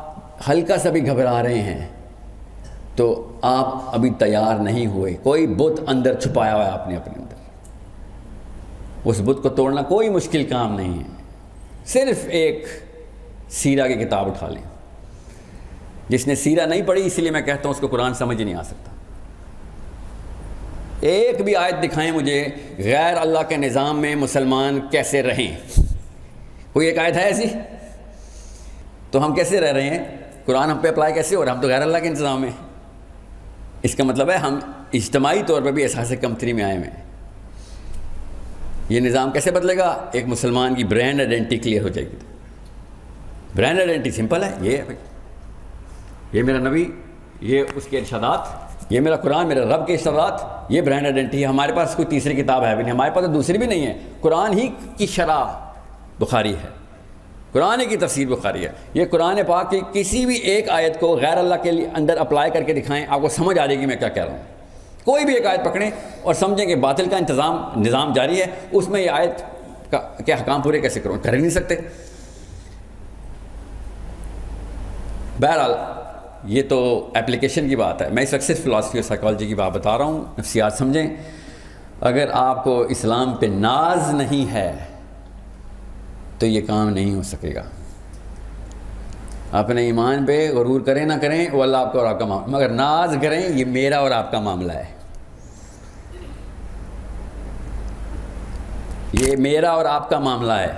ہلکا سا بھی گھبرا رہے ہیں, تو آپ ابھی تیار نہیں ہوئے. کوئی بت اندر چھپایا ہوا ہے آپ نے اپنے اندر, اس بت کو توڑنا کوئی مشکل کام نہیں ہے. صرف ایک سیرہ کی کتاب اٹھا لیں. جس نے سیرہ نہیں پڑھی, اسی لیے میں کہتا ہوں اس کو قرآن سمجھ ہی نہیں آ سکتا. ایک بھی آیت دکھائیں مجھے غیر اللہ کے نظام میں مسلمان کیسے رہیں. کوئی ایک آیت ہے ایسی؟ تو ہم کیسے رہ رہے ہیں؟ قرآن ہم پہ اپلائی کیسے ہو رہا ہے؟ ہم تو غیر اللہ کے انتظام میں. اس کا مطلب ہے ہم اجتماعی طور پر بھی احساس کمتری میں آئے ہوئے ہیں. یہ نظام کیسے بدلے گا؟ ایک مسلمان کی برانڈ آئیڈینٹی کلیئر ہو جائے گی. برانڈ آئیڈینٹی سمپل ہے, یہ میرا نبی, یہ اس کے ارشادات, یہ میرا قرآن, میرا رب کے ارشادات, یہ برانڈ آئیڈینٹی ہے. ہمارے پاس کوئی تیسری کتاب ہے بھی نہیں, ہمارے پاس تو دوسری بھی نہیں ہے. قرآن ہی کی شرح بخاری ہے, قرآن کی تفسیر بخاری ہے. یہ قرآن پاک کی کسی بھی ایک آیت کو غیر اللہ کے لیے اندر اپلائی کر کے دکھائیں, آپ کو سمجھ آ جائے گی میں کیا کہہ رہا ہوں. کوئی بھی ایک آیت پکڑیں اور سمجھیں کہ باطل کا نظام جاری ہے, اس میں یہ آیت کے حکام پورے کیسے کروں؟ کر ہی نہیں سکتے. بہرحال یہ تو اپلیکیشن کی بات ہے. میں اس وقت صرف فلاسفی اور سائیکالوجی کی بات بتا رہا ہوں, نفسیات سمجھیں. اگر آپ کو اسلام پہ ناز نہیں ہے تو یہ کام نہیں ہو سکے گا. اپنے ایمان پہ غرور کریں نہ کریں وہ اللہ آپ کا اور آپ کا معاملہ, مگر ناز کریں یہ میرا اور آپ کا معاملہ ہے. یہ میرا اور آپ کا معاملہ ہے.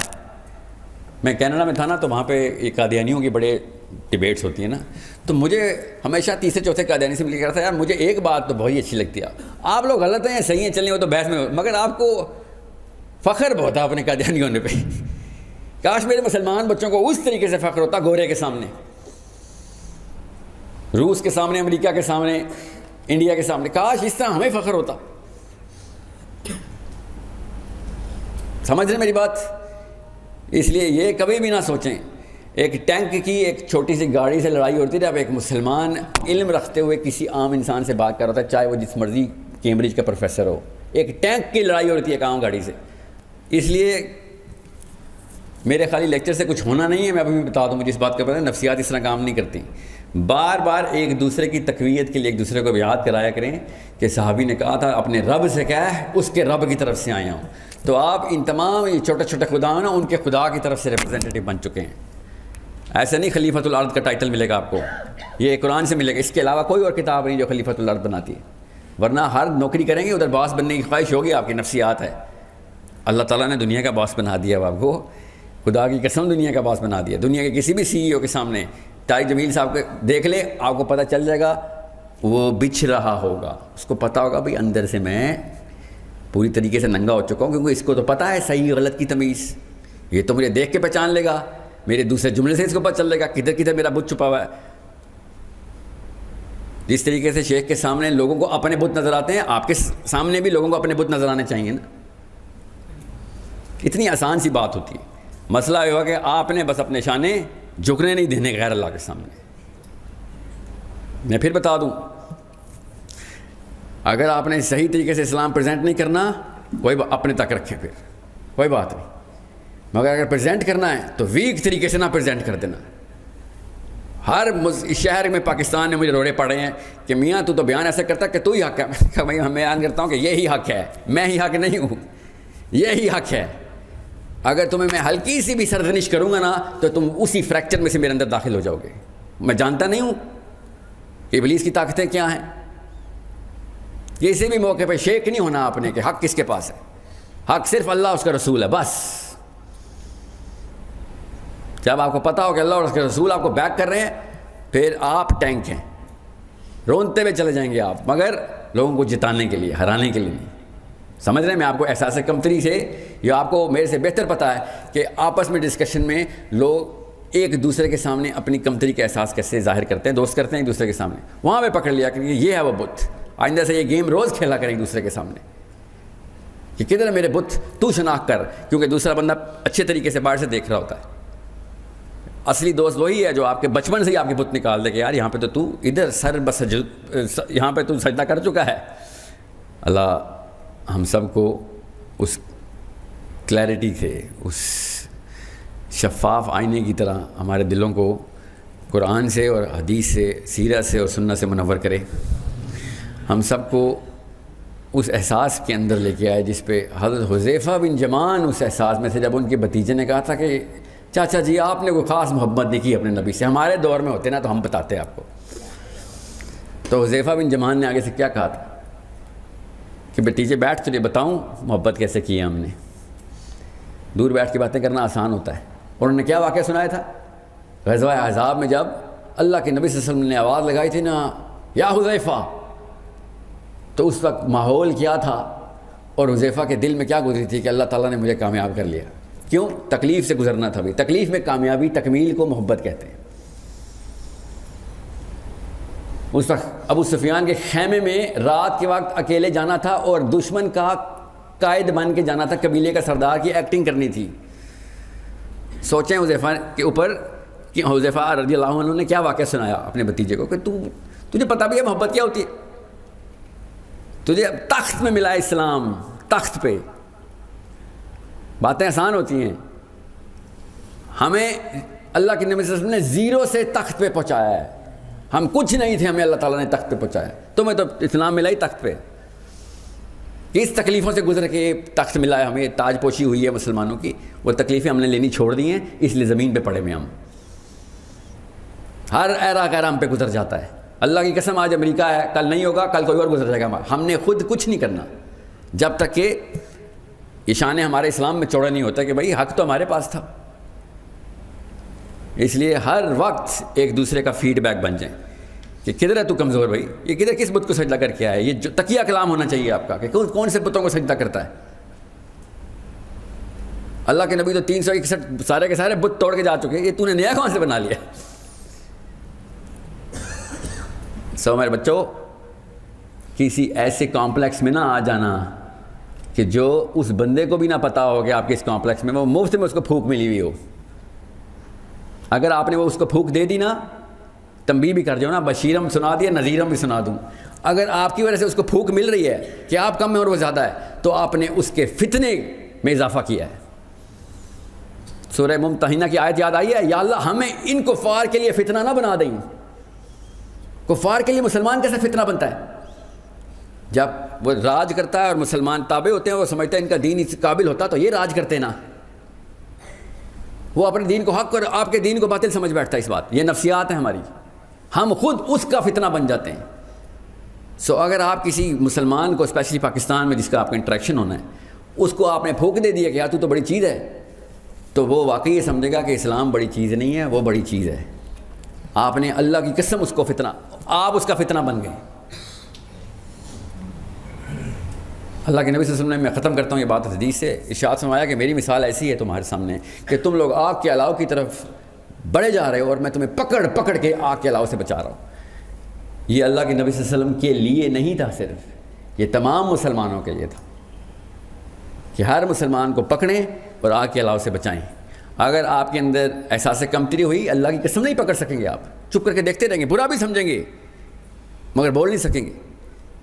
میں کینیڈا میں تھا نا, تو وہاں پہ یہ قادیانیوں کی بڑے ڈیبیٹس ہوتی ہیں نا, تو مجھے ہمیشہ تیسرے چوتھے قادیانی سے مل کر تھا, یار مجھے ایک بات تو بہت ہی اچھی لگتی ہے, آپ لوگ غلط ہیں صحیح ہیں چلیں وہ تو بحث میں, مگر آپ کو فخر بہت ہے اپنے قادیانی ہونے پہ. کاش میرے مسلمان بچوں کو اس طریقے سے فخر ہوتا, گورے کے سامنے, روس کے سامنے, امریکہ کے سامنے, انڈیا کے سامنے. کاش اس طرح ہمیں فخر ہوتا. سمجھ رہے میری بات؟ اس لیے یہ کبھی بھی نہ سوچیں ایک ٹینک کی ایک چھوٹی سی گاڑی سے لڑائی ہوتی ہے. اب ایک مسلمان علم رکھتے ہوئے کسی عام انسان سے بات کر رہا تھا, چاہے وہ جس مرضی کیمبرج کا پروفیسر ہو, ایک ٹینک کی لڑائی ہوتی ہے ایک عام گاڑی سے. اس لیے میرے خالی لیکچر سے کچھ ہونا نہیں ہے. میں ابھی بتا دوں, مجھے اس بات کا پتہ ہے نفسیات اس طرح کام نہیں کرتی. بار بار ایک دوسرے کی تقویت کے لیے ایک دوسرے کو یاد کرایا کریں کہ صحابی نے کہا تھا اپنے رب سے کہا ہے, اس کے رب کی طرف سے آیا ہوں. تو آپ ان تمام یہ چھوٹے چھوٹے خدا ہیں نا, ان کے خدا کی طرف سے ریپرزینٹیٹو بن چکے ہیں. ایسے نہیں خلیفۃ الارض کا ٹائٹل ملے گا آپ کو, یہ قرآن سے ملے گا. اس کے علاوہ کوئی اور کتاب نہیں جو خلیفۃ الارض بناتی ہے. ورنہ ہر نوکری کریں گے ادھر باس بننے کی خواہش ہوگی, آپ کی نفسیات ہے. اللہ تعالیٰ نے دنیا کا باس بنا دیا آپ کو, خدا کی قسم دنیا کا باس بنا دیا. دنیا کے کسی بھی سی ای او کے سامنے طارق جمیل صاحب کو دیکھ لیں, آپ کو پتہ چل جائے گا وہ بچھ رہا ہوگا. اس کو پتہ ہوگا بھائی اندر سے میں پوری طریقے سے ننگا ہو چکا ہوں, کیونکہ اس کو تو پتہ ہے صحیح غلط کی تمیز. یہ تو مجھے دیکھ کے پہچان لے گا, میرے دوسرے جملے سے اس کو پتہ چل جائے گا کدھر کدھر میرا بت چھپا ہوا ہے. جس طریقے سے شیخ کے سامنے لوگوں کو اپنے بت نظر آتے ہیں, آپ کے سامنے بھی لوگوں کو اپنے بت نظر آنے چاہیے نا. اتنی آسان سی بات ہوتی ہے. مسئلہ یہ ہوا کہ آپ نے بس اپنے شانے جھکنے نہیں دینے غیر اللہ کے سامنے. میں پھر بتا دوں, اگر آپ نے صحیح طریقے سے اسلام پریزنٹ نہیں کرنا, کوئی اپنے تک رکھے, پھر کوئی بات نہیں. مگر اگر پریزنٹ کرنا ہے تو ویک طریقے سے نہ پریزنٹ کر دینا. ہر شہر میں پاکستان نے مجھے روڑے پڑے ہیں کہ میاں تو بیان ایسا کرتا کہ تو ہی حق ہے. میں بیان کرتا ہوں کہ یہی حق ہے, میں ہی حق نہیں ہوں, یہی حق ہے. اگر تمہیں میں ہلکی سی بھی سرزنش کروں گا نا تو تم اسی فریکچر میں سے میرے اندر داخل ہو جاؤ گے. میں جانتا نہیں ہوں کہ ابلیس کی طاقتیں کیا ہیں. کسی بھی موقع پہ شیک نہیں ہونا آپ نے کہ حق کس کے پاس ہے. حق صرف اللہ اس کا رسول ہے بس. جب آپ کو پتہ ہو کہ اللہ اور اس کے رسول آپ کو بیک کر رہے ہیں, پھر آپ ٹینک ہیں, رونتے ہوئے چلے جائیں گے آپ, مگر لوگوں کو جتانے کے لیے, ہرانے کے لیے نہیں. سمجھ رہے ہیں؟ میں آپ کو احساس کمتری سے, یا آپ کو میرے سے بہتر پتہ ہے کہ آپس میں ڈسکشن میں لوگ ایک دوسرے کے سامنے اپنی کمتری کا احساس کیسے ظاہر کرتے ہیں، دوست کرتے ہیں ایک دوسرے کے سامنے، وہاں پہ پکڑ لیا کہ یہ ہے وہ بت. آئندہ سے یہ گیم روز کھیلا کریں ایک دوسرے کے سامنے کہ کدھر ہے میرے بت، تو شناخت کر، کیونکہ دوسرا بندہ اچھے طریقے سے باہر سے دیکھ رہا ہوتا ہے. اصلی دوست وہی ہے جو آپ کے بچپن سے ہی آپ کے بت نکال دے کہ یار یہاں پہ تو ادھر سر بس یہاں پہ تو سجدہ کر چکا ہے. اللہ ہم سب کو اس کلیئرٹی سے، اس شفاف آئینے کی طرح ہمارے دلوں کو قرآن سے اور حدیث سے، سیرت سے اور سنت سے منور کرے. ہم سب کو اس احساس کے اندر لے کے آئے جس پہ حضرت حذیفہ بن یمان اس احساس میں سے، جب ان کے بھتیجے نے کہا تھا کہ چاچا جی آپ نے کوئی خاص محبت نہیں کی اپنے نبی سے، ہمارے دور میں ہوتے نا تو ہم بتاتے آپ کو. تو حذیفہ بن یمان نے آگے سے کیا کہا تھا کہ بھتیجے بیٹھ تجھے بتاؤں محبت کیسے کی ہے ہم نے. دور بیٹھ کے باتیں کرنا آسان ہوتا ہے. اور انہوں نے کیا واقعہ سنایا تھا؟ غزوہ احزاب میں جب اللہ کے نبی صلی اللہ علیہ وسلم نے آواز لگائی تھی نا یا حذیفہ، تو اس وقت ماحول کیا تھا اور حذیفہ کے دل میں کیا گزری تھی کہ اللہ تعالیٰ نے مجھے کامیاب کر لیا. کیوں؟ تکلیف سے گزرنا تھا بھی. تکلیف میں کامیابی، تکمیل کو محبت کہتے ہیں. اس وقت ابو سفیان کے خیمے میں رات کے وقت اکیلے جانا تھا اور دشمن کا قائد بن کے جانا تھا، قبیلے کا سردار کی ایکٹنگ کرنی تھی. سوچیں حذیفہ کے اوپر کہ حذیفہ رضی اللہ عنہ نے کیا واقعہ سنایا اپنے بھتیجے کو کہ تجھے پتہ بھی ہے محبت کیا ہوتی ہے، تجھے تخت میں ملا ہے اسلام، تخت پہ. باتیں آسان ہوتی ہیں، ہمیں اللہ کے نبی صلی اللہ علیہ وسلم نے زیرو سے تخت پہ پہنچایا ہے. ہم کچھ نہیں تھے، ہمیں اللہ تعالیٰ نے تخت پہ پہنچایا. تمہیں تو اسلام ملا ہی تخت پہ. کس تکلیفوں سے گزر کے تخت ملا ہے ہمیں، تاج پوشی ہوئی ہے مسلمانوں کی. وہ تکلیفیں ہم نے لینی چھوڑ دی ہیں، اس لیے زمین پہ پڑے ہوئے ہم. ہر ایرا گیرا ہم پہ گزر جاتا ہے. اللہ کی قسم آج امریکہ ہے، کل نہیں ہوگا، کل کوئی اور گزر جائے گا. ہم نے خود کچھ نہیں کرنا جب تک کہ اشانے ہمارے اسلام میں چوڑا نہیں ہوتا کہ بھائی حق تو ہمارے پاس تھا. اس لیے ہر وقت ایک دوسرے کا فیڈ بیک بن جائیں کہ کدھر ہے تو کمزور بھائی، یہ کدھر کس بت کو سجدہ کر کے آیا ہے. یہ جو تقیہ کلام ہونا چاہیے آپ کا کہ کون سے بتوں کو سجدہ کرتا ہے. اللہ کے نبی تو 361 سارے کے سارے بت توڑ کے جا چکے، یہ تو نے نیا کہاں سے بنا لیا. سو میرے بچوں، کسی ایسے کمپلیکس میں نہ آ جانا کہ جو اس بندے کو بھی نہ پتا ہو کہ آپ کے اس کمپلیکس میں وہ مفت میں اس کو پھونک ملی ہوئی ہو. اگر آپ نے وہ اس کو پھونک دے دی نا، تنبیہ بھی کر دو نا، بشیرم سنا دیا، نذیرم بھی سنا دوں. اگر آپ کی وجہ سے اس کو پھونک مل رہی ہے کہ آپ کم میں اور وہ زیادہ ہے، تو آپ نے اس کے فتنے میں اضافہ کیا ہے. سورہ ممتحنہ کی آیت یاد آئی ہے، یا اللہ ہمیں ان کفار کے لیے فتنہ نہ بنا دیں. کفار کے لیے مسلمان کیسے فتنہ بنتا ہے؟ جب وہ راج کرتا ہے اور مسلمان تابع ہوتے ہیں، وہ سمجھتے ہیں ان کا دین اس قابل ہوتا تو یہ راج کرتے نا. وہ اپنے دین کو حق اور آپ کے دین کو باطل سمجھ بیٹھتا ہے. اس بات یہ نفسیات ہیں ہماری، ہم خود اس کا فتنہ بن جاتے ہیں. سو اگر آپ کسی مسلمان کو، اسپیشلی پاکستان میں جس کا آپ کا انٹریکشن ہونا ہے، اس کو آپ نے پھونک دے دیا کہ یار تو بڑی چیز ہے، تو وہ واقعی یہ سمجھے گا کہ اسلام بڑی چیز نہیں ہے، وہ بڑی چیز ہے. آپ نے اللہ کی قسم اس کو فتنہ، آپ اس کا فتنہ بن گئے. اللہ کے نبی صلی اللہ علیہ وسلم نے، میں ختم کرتا ہوں یہ بات حدیث سے، ارشاد فرمایا کہ میری مثال ایسی ہے تمہارے سامنے کہ تم لوگ آگ کے الاؤ کی طرف بڑھے جا رہے ہو اور میں تمہیں پکڑ پکڑ کے آگ کے الاؤ سے بچا رہا ہوں. یہ اللہ کے نبی صلی اللہ علیہ وسلم کے لیے نہیں تھا صرف، یہ تمام مسلمانوں کے لیے تھا کہ ہر مسلمان کو پکڑیں اور آگ کے الاؤ سے بچائیں. اگر آپ کے اندر احساس کمتری ہوئی، اللہ کی قسم نہیں پکڑ سکیں گے. آپ چپ کر کے دیکھتے رہیں گے، برا بھی سمجھیں گے مگر بول نہیں سکیں گے.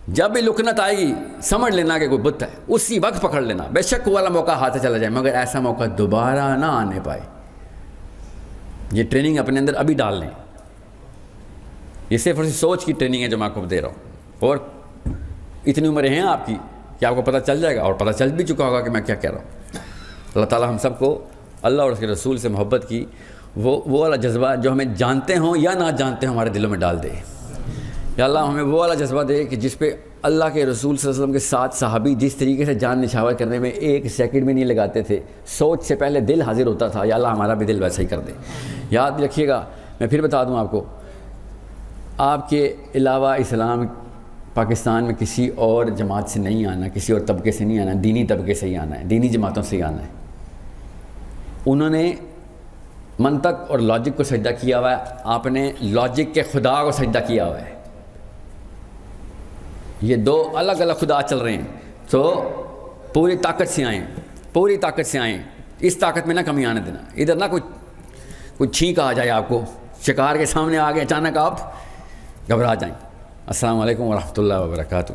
جب بھی لکنت آئے گی سمجھ لینا کہ کوئی بت ہے، اسی وقت پکڑ لینا. بے شک وہ والا موقع ہاتھ سے چلا جائے مگر ایسا موقع دوبارہ نہ آنے پائے. یہ ٹریننگ اپنے اندر ابھی ڈال لیں. یہ صرف اسی سوچ کی ٹریننگ ہے جو میں آپ کو دے رہا ہوں. اور اتنی عمریں ہیں آپ کی کہ آپ کو پتہ چل جائے گا، اور پتہ چل بھی چکا ہوگا کہ میں کیا کہہ رہا ہوں. اللہ تعالیٰ ہم سب کو اللہ اور اس کے رسول سے محبت کی وہ والا جذبہ جو ہمیں جانتے ہوں یا نہ جانتے ہوں ہمارے دلوں میں ڈال دے. یا اللہ ہمیں وہ والا جذبہ دے کہ جس پہ اللہ کے رسول صلی اللہ علیہ وسلم کے ساتھ صحابی جس طریقے سے جان نچھاور کرنے میں ایک سیکنڈ بھی نہیں لگاتے تھے، سوچ سے پہلے دل حاضر ہوتا تھا. یا اللہ ہمارا بھی دل ویسا ہی کر دے. یاد رکھیے گا، میں پھر بتا دوں آپ کو، آپ کے علاوہ اسلام پاکستان میں کسی اور جماعت سے نہیں آنا، کسی اور طبقے سے نہیں آنا، دینی طبقے سے ہی آنا ہے، دینی جماعتوں سے ہی آنا ہے. انہوں نے منطق اور لاجک کو سجدہ کیا ہوا ہے، آپ نے لاجک کے خدا کو سجدہ کیا ہوا ہے. یہ دو الگ الگ خدا چل رہے ہیں. تو پوری طاقت سے آئیں، پوری طاقت سے آئیں، اس طاقت میں نہ کمی آنے دینا. ادھر نہ کوئی چھینک آ جائے آپ کو، شکار کے سامنے آ گئے اچانک آپ گھبرا جائیں. السلام علیکم ورحمۃ اللہ وبرکاتہ.